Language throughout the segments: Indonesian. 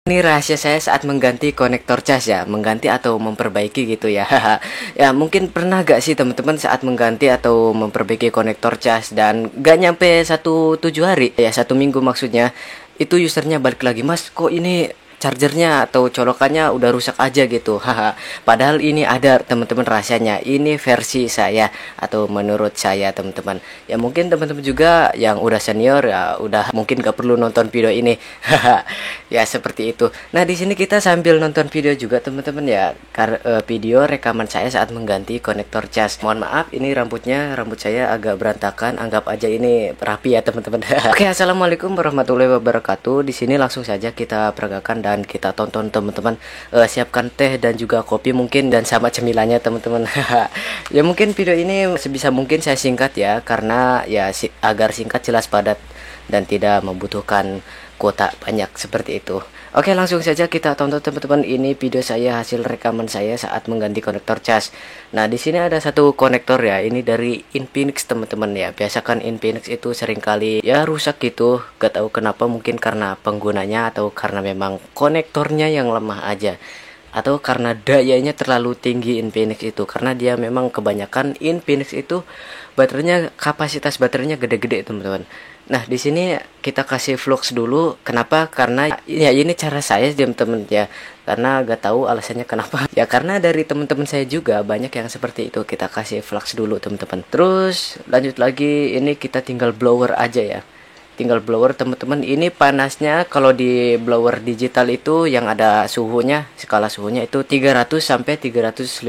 Ini rahasia saya saat mengganti konektor cas ya, mengganti atau memperbaiki gitu ya. Ya mungkin pernah gak sih teman-teman saat mengganti atau memperbaiki konektor cas dan gak nyampe 1 7 hari ya, 1 minggu maksudnya, itu usernya balik lagi, mas kok ini chargernya atau colokannya udah rusak aja gitu. Haha. Padahal ini ada teman-teman rahasianya. Ini versi saya atau menurut saya teman-teman. Ya mungkin teman-teman juga yang udah senior ya udah mungkin gak perlu nonton video ini. Haha. Ya seperti itu. Nah di sini kita sambil nonton video juga teman-teman ya. Video rekaman saya saat mengganti konektor cas. Mohon maaf ini rambut saya agak berantakan. Anggap aja ini rapi ya teman-teman. Oke, assalamualaikum warahmatullahi wabarakatuh. Di sini langsung saja kita peragakan dan kita tonton teman-teman. Siapkan teh dan juga kopi mungkin dan sama cemilannya teman-teman. Ya mungkin video ini sebisa mungkin saya singkat ya, karena ya agar singkat, jelas, padat dan tidak membutuhkan kuota banyak seperti itu. Oke, langsung saja kita tonton teman-teman. Ini video saya, hasil rekaman saya saat mengganti konektor cas. Nah di sini ada satu konektor ya, ini dari Infinix teman-teman ya. Biasa kan Infinix itu seringkali ya rusak gitu, gak tahu kenapa, mungkin karena penggunanya atau karena memang konektornya yang lemah aja, atau karena dayanya terlalu tinggi Infinix itu, karena dia memang kebanyakan Infinix itu baterainya, kapasitas baterainya gede-gede teman-teman. Nah di sini kita kasih flux dulu. Kenapa? Karena ya ini cara saya teman-teman ya, karena gak tahu alasannya kenapa. Ya karena dari teman-teman saya juga banyak yang seperti itu. Kita kasih flux dulu teman-teman. Terus lanjut lagi, ini kita tinggal blower aja ya, tinggal blower teman-teman. Ini panasnya kalau di blower digital itu yang ada suhunya, skala suhunya itu 300 sampai 350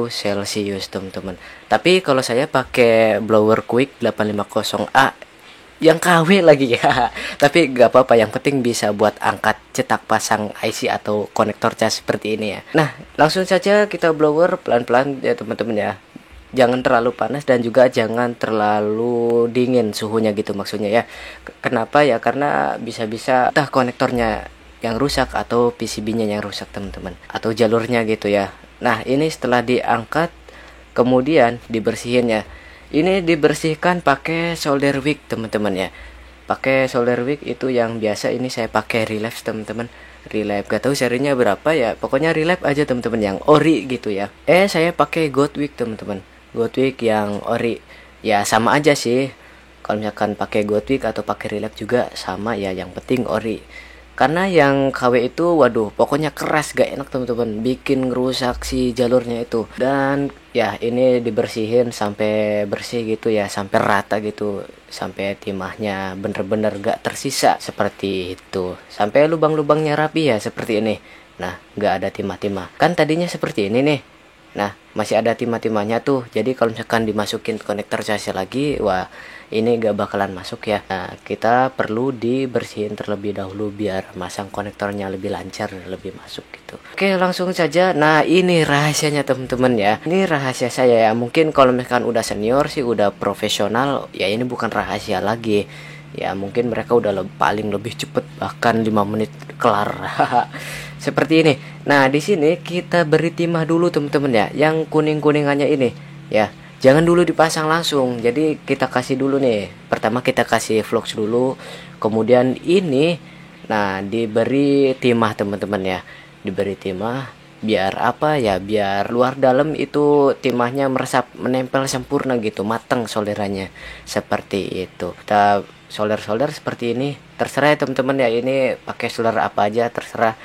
Celcius teman-teman. Tapi kalau saya pakai blower quick 850A yang KW lagi ya. Tapi gak apa-apa, yang penting bisa buat angkat cetak pasang IC atau konektor cas seperti ini ya. Nah langsung saja kita blower pelan-pelan ya teman-teman ya. Jangan terlalu panas dan juga jangan terlalu dingin suhunya gitu maksudnya ya. Kenapa ya? Karena bisa-bisa entah konektornya yang rusak atau PCB-nya yang rusak teman-teman, atau jalurnya gitu ya. Nah ini setelah diangkat kemudian dibersihin ya. Ini dibersihkan pakai solder wick teman-teman ya. Pakai solder wick itu yang biasa, ini saya pakai Relive teman-teman. Relive, gak tahu serinya berapa ya, pokoknya Relive aja teman-teman yang ori gitu ya. Saya pakai Goldwick teman-teman. Goldwick yang ori ya sama aja sih. Kalau misalkan pakai Goldwick atau pakai Relive juga sama ya, yang penting ori. Karena yang KW itu waduh pokoknya keras, gak enak teman-teman, bikin ngerusak si jalurnya itu. Dan ya ini dibersihin sampai bersih gitu ya, sampai rata gitu, sampai timahnya bener-bener gak tersisa seperti itu, sampai lubang-lubangnya rapi ya seperti ini. Nah gak ada timah-timah, kan tadinya seperti ini nih. Nah masih ada timah-timahnya tuh, jadi kalau misalkan dimasukin konektor casnya lagi, wah ini gak bakalan masuk ya. Nah kita perlu dibersihin terlebih dahulu biar masang konektornya lebih lancar, lebih masuk gitu. Oke langsung saja. Nah ini rahasianya teman-teman ya, ini rahasia saya ya. Mungkin kalau misalkan udah senior sih, udah profesional ya, ini bukan rahasia lagi ya. Mungkin mereka udah paling lebih cepet, bahkan 5 menit kelar. Seperti ini. Nah di sini kita beri timah dulu teman-teman ya, yang kuning-kuningannya ini ya. Jangan dulu dipasang langsung, jadi kita kasih dulu nih. Pertama kita kasih flux dulu, kemudian ini nah diberi timah teman-teman ya. Diberi timah biar apa ya, biar luar dalam itu timahnya meresap, menempel sempurna gitu, matang solderannya seperti itu. Kita solder seperti ini, terserah ya teman-teman ya, ini pakai solder apa aja terserah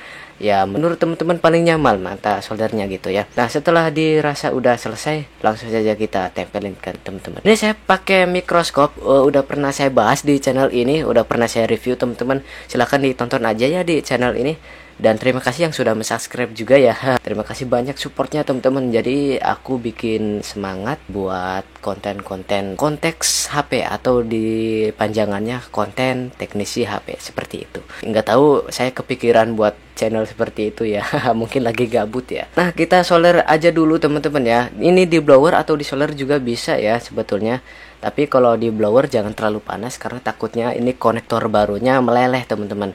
ya, menurut teman-teman paling nyaman mata soldernya gitu ya. Nah setelah dirasa udah selesai, langsung saja kita tempelin kan teman-teman. Ini saya pakai mikroskop, udah pernah saya bahas di channel ini, udah pernah saya review teman-teman. Silahkan ditonton aja ya di channel ini. Dan terima kasih yang sudah subscribe juga ya. Terima kasih banyak supportnya teman-teman. Jadi aku bikin semangat buat konten-konten konteks HP, atau di panjangannya konten teknisi HP seperti itu. Nggak tahu saya kepikiran buat channel seperti itu ya. Mungkin lagi gabut ya. Nah kita solder aja dulu teman-teman ya. Ini di blower atau di solder juga bisa ya sebetulnya. Tapi kalau di blower jangan terlalu panas, karena takutnya ini konektor barunya meleleh teman-teman.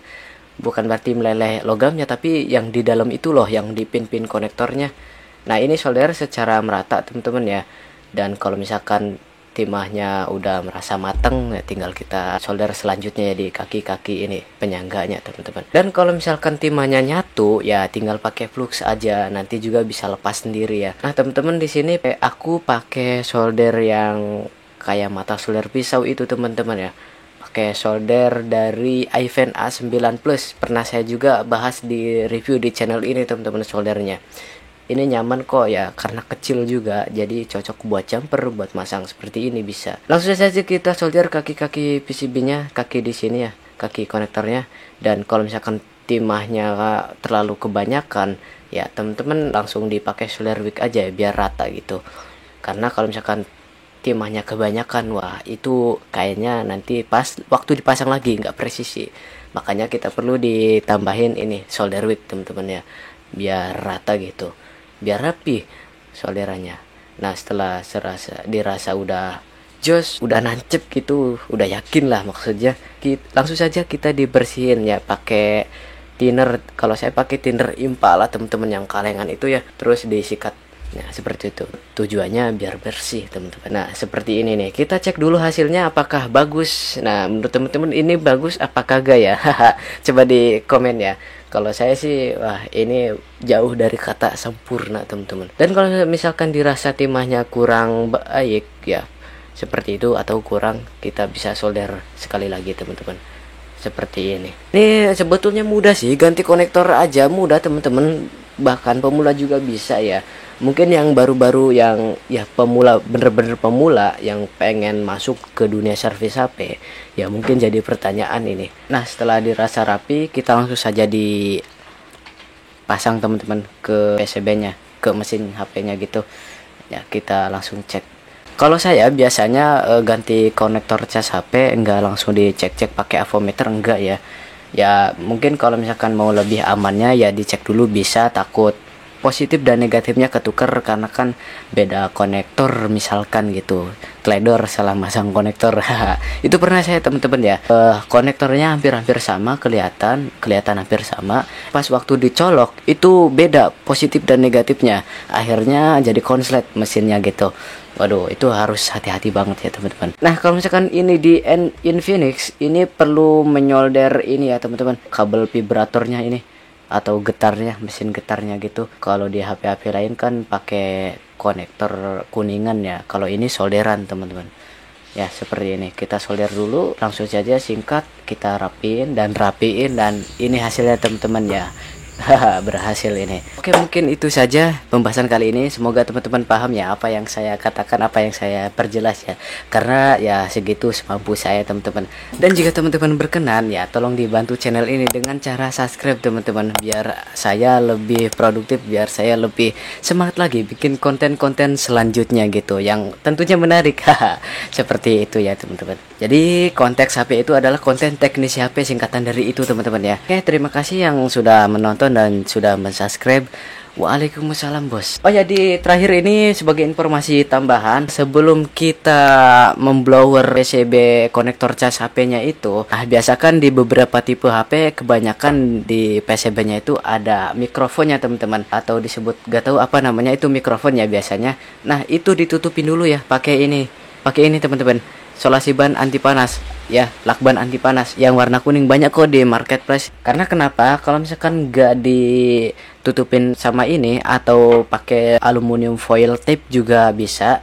Bukan berarti meleleh logamnya, tapi yang di dalam itu loh, yang di pin-pin konektornya. Nah ini solder secara merata teman-teman ya. Dan kalau misalkan timahnya udah merasa mateng ya tinggal kita solder selanjutnya ya di kaki-kaki ini penyangganya teman-teman. Dan kalau misalkan timahnya nyatu ya tinggal pakai flux aja, nanti juga bisa lepas sendiri ya. Nah teman-teman, di sini aku pakai solder yang kayak mata solder pisau itu teman-teman ya, pakai solder dari Ivan A9 Plus. Pernah saya juga bahas di review di channel ini teman-teman soldernya. Ini nyaman kok ya, karena kecil juga, jadi cocok buat jumper, buat masang seperti ini bisa. Langsung saja kita solder kaki-kaki PCB-nya, kaki di sini ya, kaki konektornya. Dan kalau misalkan timahnya terlalu kebanyakan, ya teman-teman langsung dipakai solder wick aja ya, biar rata gitu. Karena kalau misalkan timahnya kebanyakan, wah itu kayaknya nanti pas waktu dipasang lagi nggak presisi. Makanya kita perlu ditambahin ini solder wick teman-teman ya, biar rata gitu, biar rapi solderannya. Nah setelah dirasa udah jos, udah nancep gitu, udah yakin lah maksudnya, langsung saja kita dibersihin ya pakai thinner. Kalau saya pakai thinner Impala teman-teman yang kalengan itu ya, terus disikat. Nah seperti itu, tujuannya biar bersih teman-teman. Nah seperti ini nih, kita cek dulu hasilnya apakah bagus. Nah menurut teman-teman ini bagus apa kagak ya? Coba di komen ya. Kalau saya sih, wah ini jauh dari kata sempurna teman-teman. Dan kalau misalkan dirasa timahnya kurang baik ya, seperti itu atau kurang, kita bisa solder sekali lagi teman-teman. Seperti ini. Ini sebetulnya mudah sih, ganti konektor aja mudah teman-teman. Bahkan pemula juga bisa ya. Mungkin yang baru-baru, yang ya pemula, bener-bener pemula yang pengen masuk ke dunia servis HP, ya mungkin jadi pertanyaan ini. Nah setelah dirasa rapi, kita langsung saja dipasang teman-teman ke PCB-nya, ke mesin HP-nya gitu. Ya kita langsung cek. Kalau saya biasanya ganti konektor cas HP enggak langsung dicek-cek pakai avometer, enggak ya. Ya mungkin kalau misalkan mau lebih amannya ya dicek dulu bisa, takut positif dan negatifnya ketukar karena kan beda konektor misalkan gitu, teledor salah masang konektor. Itu pernah saya teman-teman ya, konektornya hampir-hampir sama, kelihatan hampir sama, pas waktu dicolok itu beda positif dan negatifnya, akhirnya jadi konslet mesinnya gitu. Waduh, itu harus hati-hati banget ya teman-teman. Nah kalau misalkan ini di Infinix, ini perlu menyolder ini ya teman-teman, kabel vibratornya ini atau getarnya, mesin getarnya gitu. Kalau di HP-HP lain kan pakai konektor kuningan ya, kalau ini solderan teman-teman. Ya seperti ini, kita solder dulu, langsung saja singkat kita rapiin dan ini hasilnya teman-teman ya. Berhasil ini. Oke, mungkin itu saja pembahasan kali ini. Semoga teman-teman paham ya apa yang saya katakan, apa yang saya perjelas ya. Karena ya segitu semampu saya teman-teman. Dan jika teman-teman berkenan ya tolong dibantu channel ini dengan cara subscribe teman-teman, biar saya lebih produktif, biar saya lebih semangat lagi bikin konten-konten selanjutnya gitu yang tentunya menarik. Seperti itu ya teman-teman. Jadi konteks HP itu adalah konten teknis HP, singkatan dari itu teman-teman ya. Oke, terima kasih yang sudah menonton dan sudah mensubscribe. Waalaikumsalam bos. Oh ya, di terakhir ini sebagai informasi tambahan, sebelum kita memblower PCB konektor cas HP-nya itu, biasakan di beberapa tipe HP kebanyakan di PCB-nya itu ada mikrofonnya teman-teman, atau disebut gak tahu apa namanya itu mikrofonnya biasanya. Nah itu ditutupin dulu ya pakai ini teman-teman, solasi ban anti panas ya, lakban anti panas yang warna kuning, banyak kok di marketplace. Karena kenapa, kalau misalkan gak ditutupin sama ini atau pakai aluminium foil tape juga bisa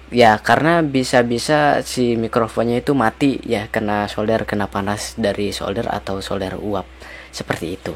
ya, karena bisa-bisa si mikrofonnya itu mati ya, kena solder, kena panas dari solder atau solder uap seperti itu.